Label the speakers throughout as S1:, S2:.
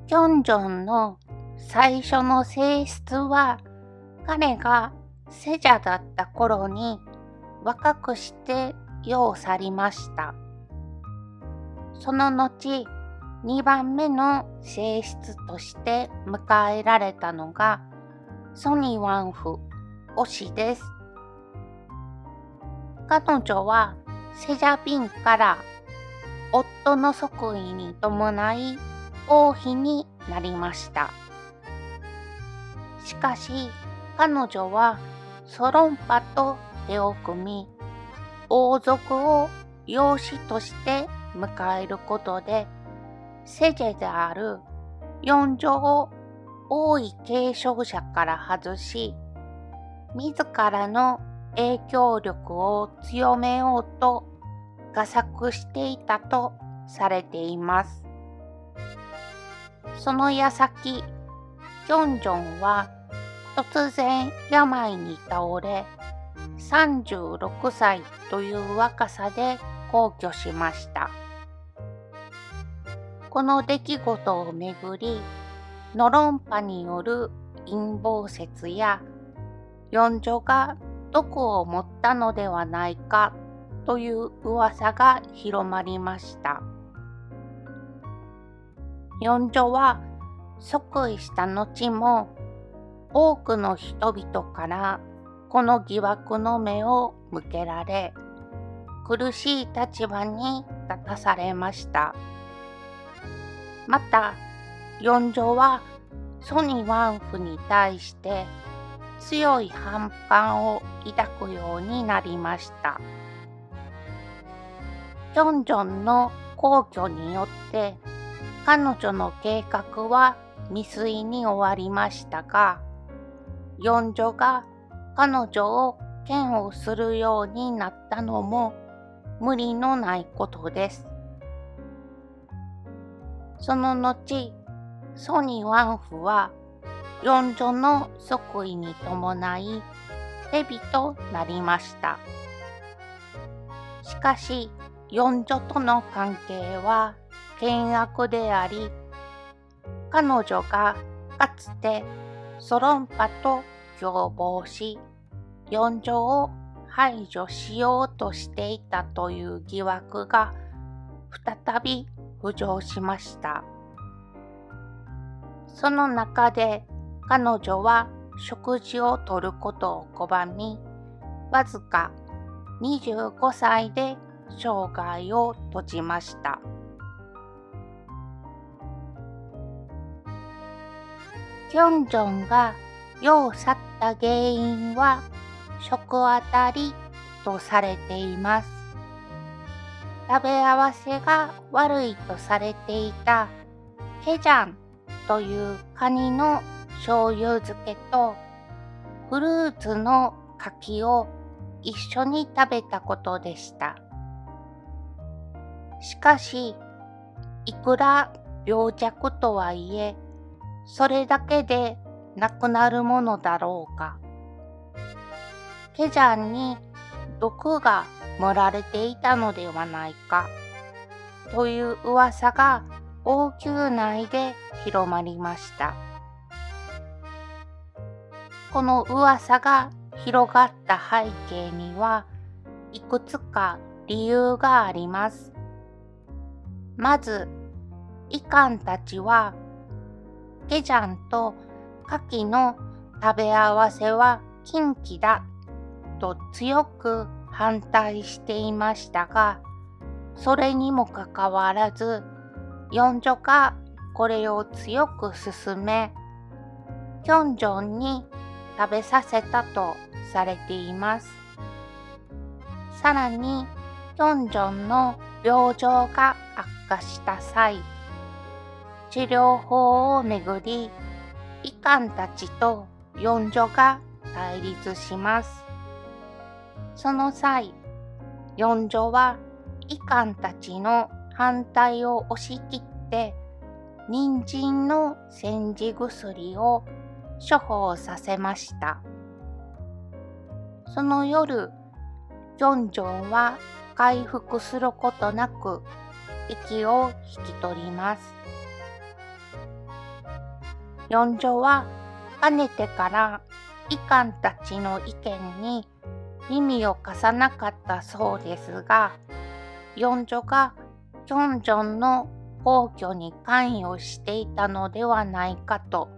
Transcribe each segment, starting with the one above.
S1: キョンジョンの最初の性質は、彼がセジャだった頃に若くして世を去りました。その後、2番目の性質として迎えられたのがソニワンフオ氏です。彼女はセジャビンから夫の即位に伴い王妃になりました。しかし彼女はソロンパと手を組み、王族を養子として迎えることで、セジェである四女を王位継承者から外し、自らの影響力を強めようと画策していたとされています。その矢先、キョンジョンは突然病に倒れ、36歳という若さで皇居しました。この出来事をめぐり、ノロンパによる陰謀説や、四女が毒を持ったのではないかという噂が広まりました。四女は即位した後も、多くの人々からこの疑惑の目を向けられ、苦しい立場に立たされました。また、四女はソニワンフに対して強い反感を抱くようになりました。キョンジョンの皇居によって彼女の計画は未遂に終わりましたが、四女が彼女を嫌悪するようになったのも無理のないことです。その後、ソニワンフは四女の即位に伴いレビとなりました。しかし、四女との関係は険悪であり、彼女がかつてソロンパと共謀し、四女を排除しようとしていたという疑惑が再び浮上しました。その中で彼女は食事をとることを拒み、わずか25歳で生涯を閉じました。キョンジョンが世を去った原因は食あたりとされています。食べ合わせが悪いとされていたケジャンというカニの醤油漬けとフルーツの柿を一緒に食べたことでした。しかし、いくら病弱とはいえ、それだけでなくなるものだろうか。ケジャンに毒が盛られていたのではないかという噂が王宮内で広まりました。この噂が広がった背景にはいくつか理由があります。まず、イカンたちはケジャンとカキの食べ合わせは禁忌だと強く反対していましたが、それにもかかわらず、四女がこれを強く勧め、キョンジョンに食べさせたとされています。さらに、キョンジョンの病状が悪化した際、治療法をめぐり、イカンたちと四女が対立します。その際、四女はイカンたちの反対を押し切って、人参の煎じ薬を処方させました。その夜、キョンジョンは回復することなく、息を引き取ります。四女はかねてから医官たちの意見に耳を貸さなかったそうですが、四女がキョンジョンの皇居に関与していたのではないかと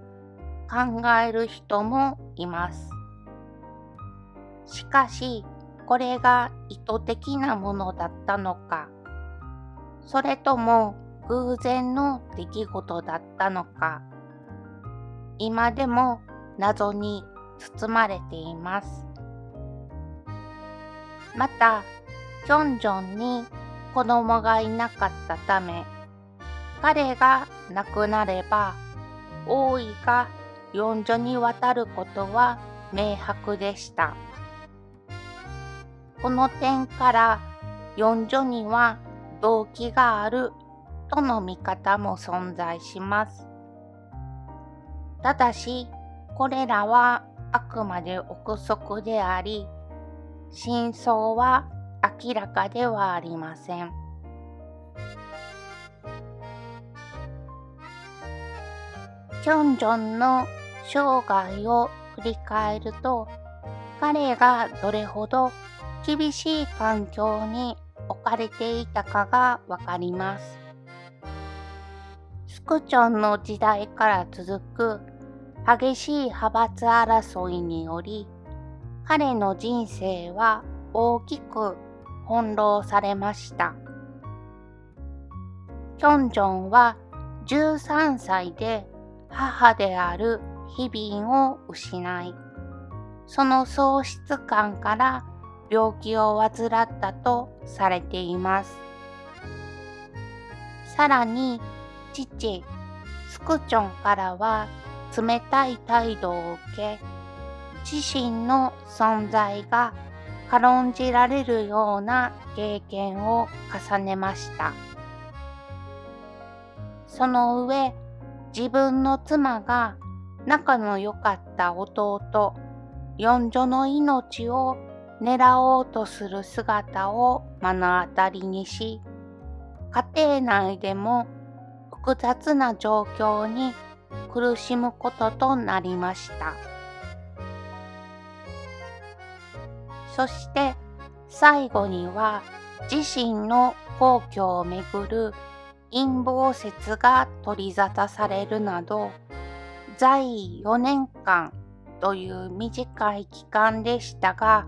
S1: 考える人もいます。しかし、これが意図的なものだったのか、それとも偶然の出来事だったのか、今でも謎に包まれています。また、キョンジョンに子供がいなかったため、彼が亡くなれば、王位が四女に渡ることは明白でした。この点から四女には動機があるとの見方も存在します。ただし、これらはあくまで憶測であり、真相は明らかではありません。キョンジョンの生涯を振り返ると、彼がどれほど厳しい環境に置かれていたかがわかります。スクチョンの時代から続く激しい派閥争いにより、彼の人生は大きく翻弄されました。キョンジョンは13歳で母であるヒビンを失い、その喪失感から病気を患ったとされています。さらに、父、スクチョンからは冷たい態度を受け、自身の存在が軽んじられるような経験を重ねました。その上、自分の妻が仲の良かった弟、四女の命を狙おうとする姿を目の当たりにし、家庭内でも複雑な状況に苦しむこととなりました。そして最後には自身の皇居をめぐる陰謀説が取り沙汰されるなど、在位4年間という短い期間でしたが、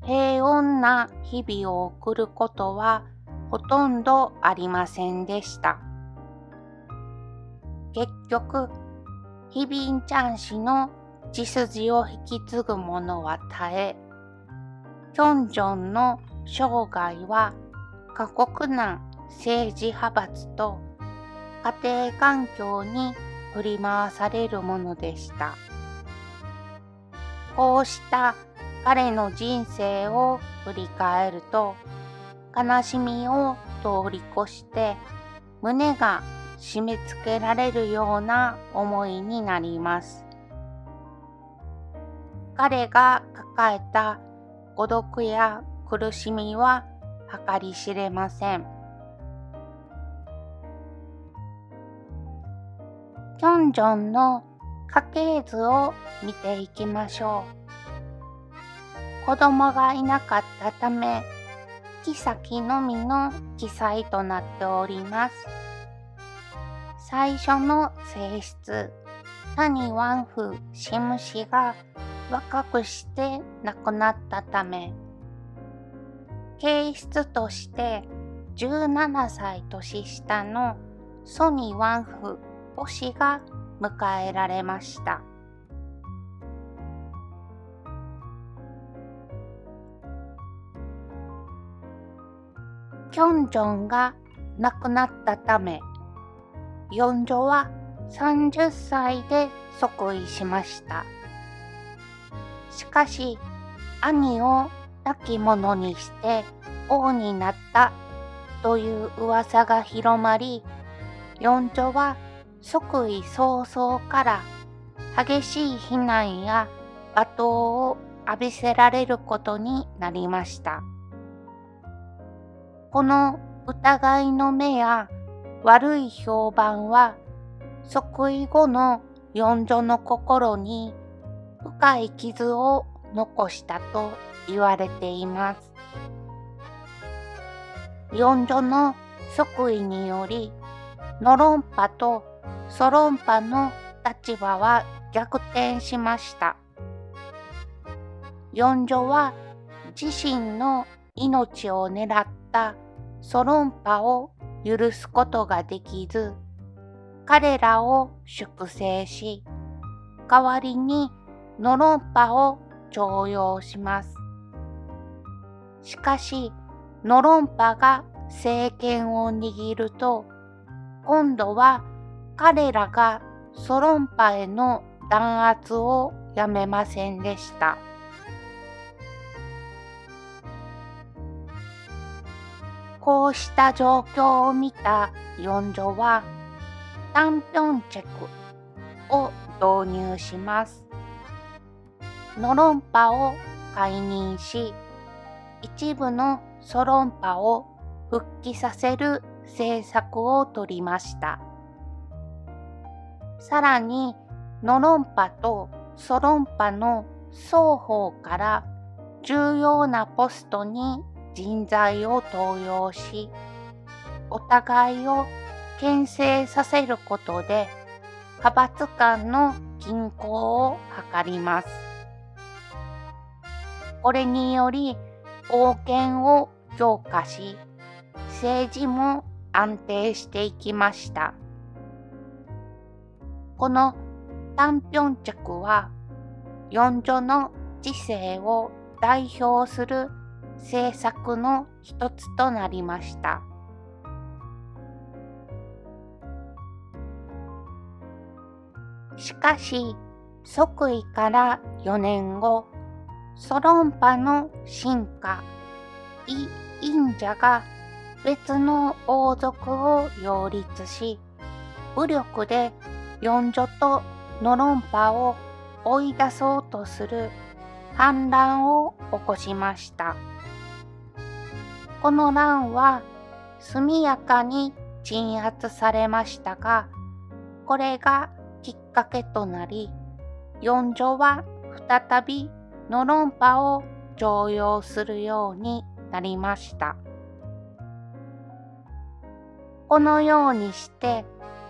S1: 平穏な日々を送ることはほとんどありませんでした。結局、ヒビンチャン氏の血筋を引き継ぐ者は絶え、キョンジョンの生涯は過酷な政治派閥と家庭環境に振り回されるものでした。こうした彼の人生を振り返ると、悲しみを通り越して胸が締め付けられるような思いになります。彼が抱えた孤独や苦しみは計り知れません。キョンジョンの家系図を見ていきましょう。子供がいなかったため、妃のみの記載となっております。最初の正室、谷ワンフ・シム氏が若くして亡くなったため、継室として17歳年下のソニ・ワンフ・ポ氏が迎えられました。キョンジョンが亡くなったため、四女は30歳で即位しました。しかし、兄を亡き者にして王になったという噂が広まり、四女は即位早々から激しい非難や罵倒を浴びせられることになりました。この疑いの目や悪い評判は即位後の四女の心に深い傷を残したと言われています。四女の即位により、ノロンパとソロンパの立場は逆転しました。四女は自身の命を狙ったソロンパを許すことができず、彼らを粛清し、代わりにノロンパを徴用します。しかし、ノロンパが政権を握ると、今度は彼らがソロンパへの弾圧をやめませんでした。こうした状況を見た四女は、タンピョンチェクを導入します。ノロンパを解任し、一部のソロンパを復帰させる政策を取りました。さらに、ノロンパとソロンパの双方から重要なポストに人材を登用し、お互いを牽制させることで派閥間の均衡を図ります。これにより王権を強化し、政治も安定していきました。このタンピョンチェクは、四女の治世を代表する政策の一つとなりました。しかし、即位から4年後、ソロンパの臣下、イ・インジャが別の王族を擁立し、武力で四女とノロンパを追い出そうとする反乱を起こしました。この乱は速やかに鎮圧されましたが、これがきっかけとなり、四女は再びノロンパを徴用するようになりました。このようにして、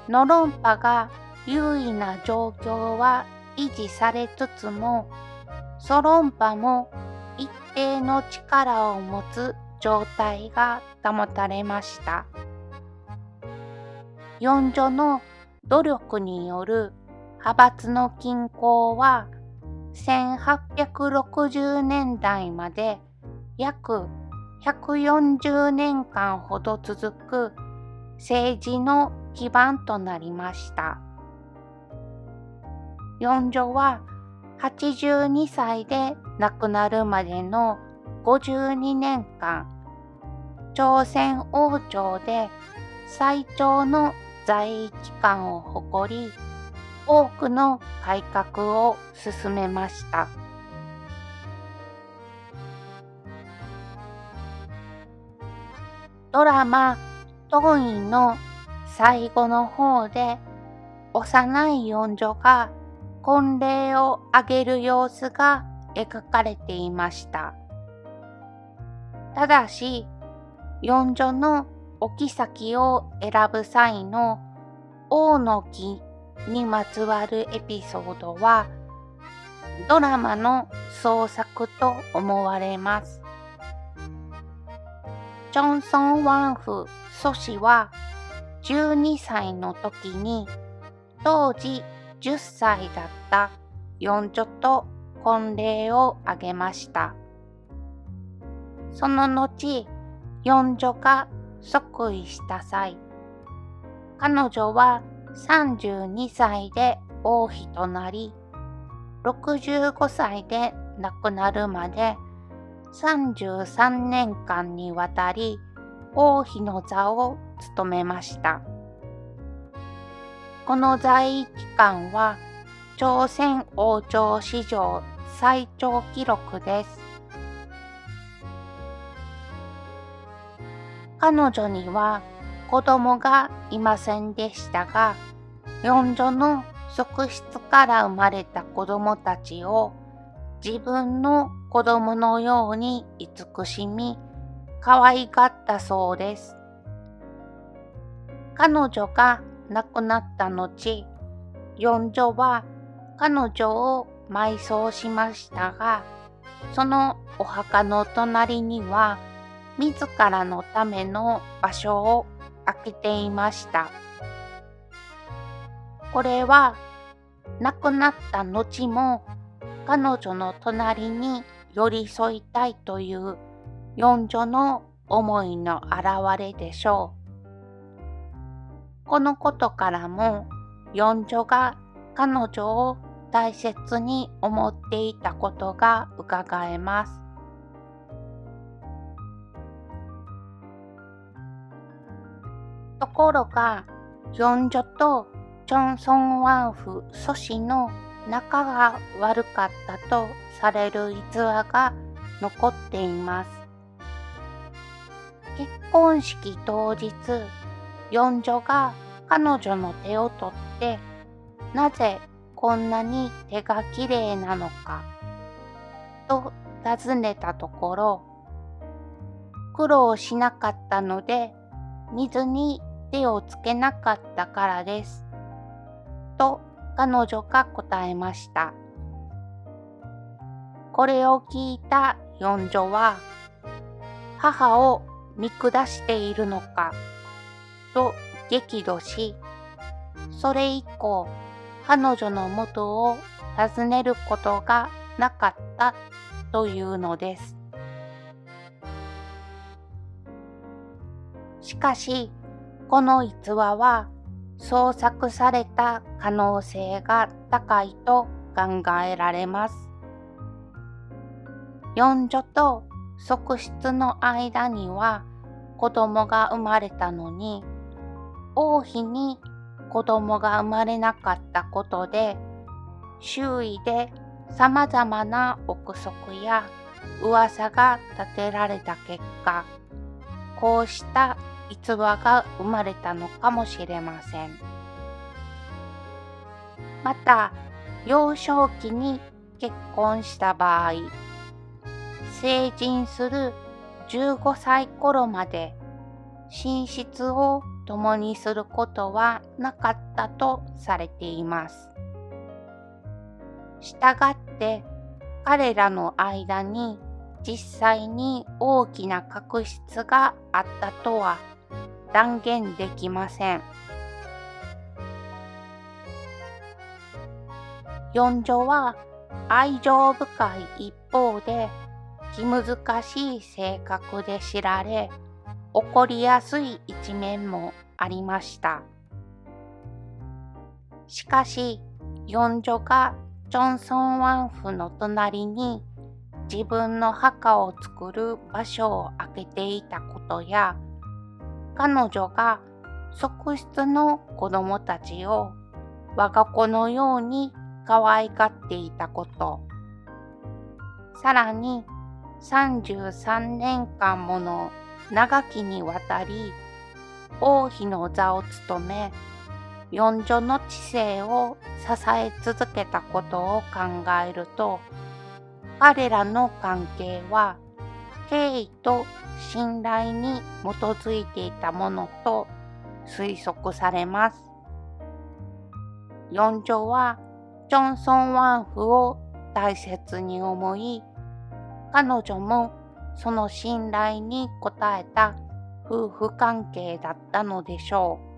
S1: ノロンパが優位な状況は維持されつつも、ソロンパも一定の力を持つ状態が保たれました。四女の努力による派閥の均衡は1860年代まで約140年間ほど続く政治の基盤となりました。四女は82歳で亡くなるまでの52年間、朝鮮王朝で最長の在位期間を誇り、多くの改革を進めました。ドラマ「当院」の最後の方で、幼い四女が婚礼を挙げる様子が描かれていました。ただし、四女のお妃を選ぶ際の王の儀にまつわるエピソードは、ドラマの創作と思われます。チョンソン・ワンフ祖師は12歳の時に当時10歳だった四女と婚礼を挙げました。その後、四女が即位した際、彼女は32歳で王妃となり、65歳で亡くなるまで33年間にわたり王妃の座を務めました。この在位期間は朝鮮王朝史上最長記録です。彼女には子供がいませんでしたが、四女の側室から生まれた子供たちを自分の子供のように慈しみ、可愛がったそうです。彼女が亡くなった後、四女は彼女を埋葬しましたが、そのお墓の隣には自らのための場所を空けていました。これは亡くなった後も彼女の隣に寄り添いたいという四女の思いの表れでしょう。このことからも四女が彼女を大切に思っていたことがうかがえます。ところが、四女とチョンソンワンフ祖師の仲が悪かったとされる逸話が残っています。結婚式当日、四女が彼女の手を取って、なぜこんなに手がきれいなのかと尋ねたところ、苦労しなかったので水に手をつけなかったからですと彼女が答えました。これを聞いた四女は、母を見下しているのかと激怒し、それ以降彼女の元を訪ねることがなかったというのです。しかし、この逸話は創作された可能性が高いと考えられます。四女と側室の間には子供が生まれたのに、王妃に子供が生まれなかったことで、周囲で様々な憶測や噂が立てられた結果、こうした逸話が生まれたのかもしれません。また、幼少期に結婚した場合、成人する15歳頃まで寝室を共にすることはなかったとされています。したがって彼らの間に実際に大きな確執があったとは断言できません。四女は愛情深い一方で気難しい性格で知られ、怒りやすい一面もありました。しかし、四女がチョンソンワンフの隣に自分の墓を作る場所を空けていたことや、彼女が側室の子供たちを我が子のように可愛がっていたこと、さらに33年間もの長きにわたり王妃の座を務め、四女の治世を支え続けたことを考えると、彼らの関係は敬意と信頼に基づいていたものと推測されます。四女はチョンソンワンフを大切に思い、彼女もその信頼に応えた夫婦関係だったのでしょう。